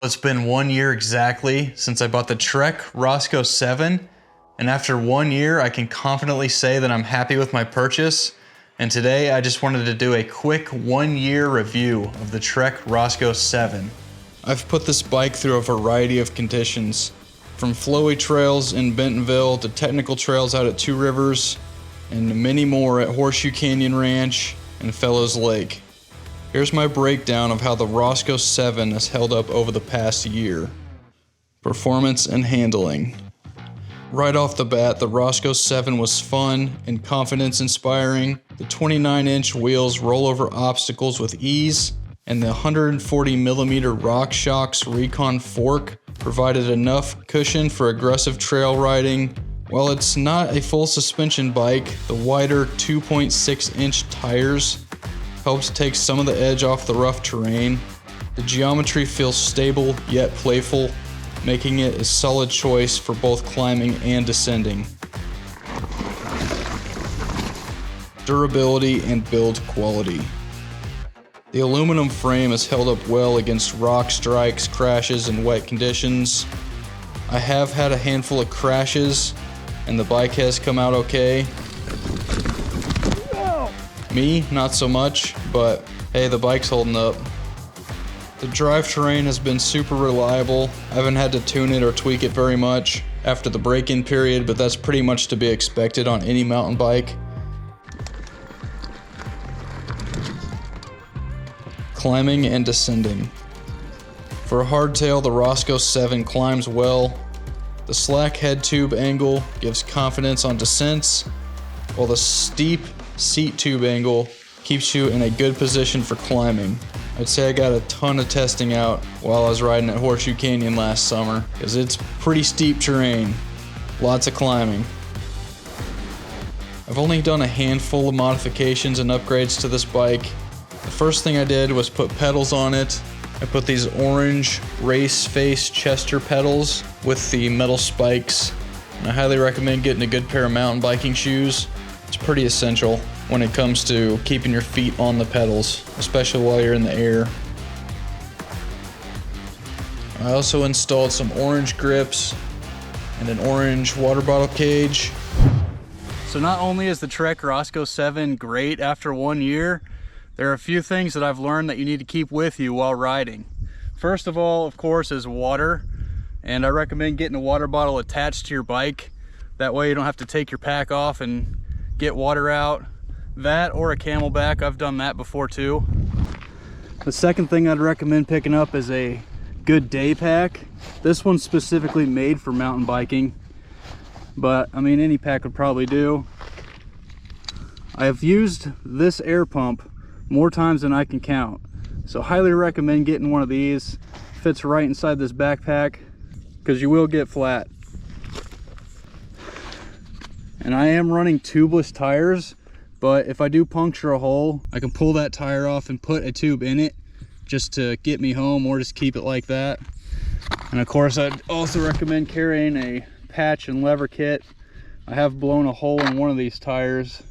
It's been 1 year exactly since I bought the Trek Roscoe 7, and after 1 year, I can confidently say that I'm happy with my purchase. And today, I just wanted to do a quick 1 year review of the Trek Roscoe 7. I've put this bike through a variety of conditions, from flowy trails in Bentonville to technical trails out at Two Rivers, and many more at Horseshoe Canyon Ranch and Fellows Lake. Here's my breakdown of how the Roscoe 7 has held up over the past year. Performance and handling. Right off the bat, the Roscoe 7 was fun and confidence inspiring. The 29-inch wheels roll over obstacles with ease, and the 140mm RockShox Recon fork provided enough cushion for aggressive trail riding. While it's not a full suspension bike, the wider 2.6-inch tires helps take some of the edge off the rough terrain. The geometry feels stable yet playful, making it a solid choice for both climbing and descending. Durability and build quality. The aluminum frame has held up well against rock strikes, crashes, and wet conditions. I have had a handful of crashes, and the bike has come out okay. Me, not so much, but hey, the bike's holding up. The drive terrain has been super reliable. I haven't had to tune it or tweak it very much after the break-in period, but that's pretty much to be expected on any mountain bike. Climbing and descending. For a hardtail, the Roscoe 7 climbs well. The slack head tube angle gives confidence on descents, while the steep seat tube angle keeps you in a good position for climbing. I'd say I got a ton of testing out while I was riding at Horseshoe Canyon last summer, because it's pretty steep terrain, lots of climbing. I've only done a handful of modifications and upgrades to this bike. The first thing I did was put pedals on it. I put these orange race face Chester pedals with the metal spikes, and I highly recommend getting a good pair of mountain biking shoes. It's pretty essential when it comes to keeping your feet on the pedals, especially while you're in the air. I also installed some orange grips and an orange water bottle cage. So not only is the Trek Roscoe 7 great after 1 year, there are a few things that I've learned that you need to keep with you while riding. First of all, of course, is water, and I recommend getting a water bottle attached to your bike. That way you don't have to take your pack off and get water out. That or a Camelback, I've done that before too. The second thing I'd recommend picking up is a good day pack. This one's specifically made for mountain biking, but I mean any pack would probably do. I have used this air pump more times than I can count, so highly recommend getting one of these. Fits right inside this backpack because you will get flat. And I am running tubeless tires, but if I do puncture a hole, I can pull that tire off and put a tube in it just to get me home, or just keep it like that. And of course, I'd also recommend carrying a patch and lever kit. I have blown a hole in one of these tires.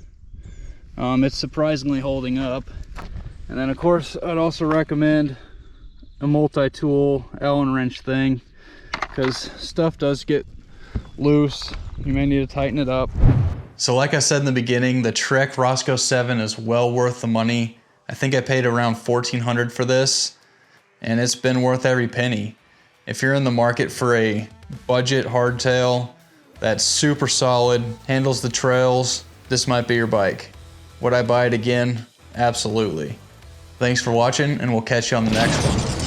It's surprisingly holding up. And then of course, I'd also recommend a multi-tool Allen wrench thing, because stuff does get loose. You may need to tighten it up. So like I said in the beginning, the Trek Roscoe 7 is well worth the money. I think I paid around $1,400 for this, and it's been worth every penny. If you're in the market for a budget hardtail that's super solid, handles the trails, this might be your bike. Would I buy it again? Absolutely. Thanks for watching, and we'll catch you on the next one.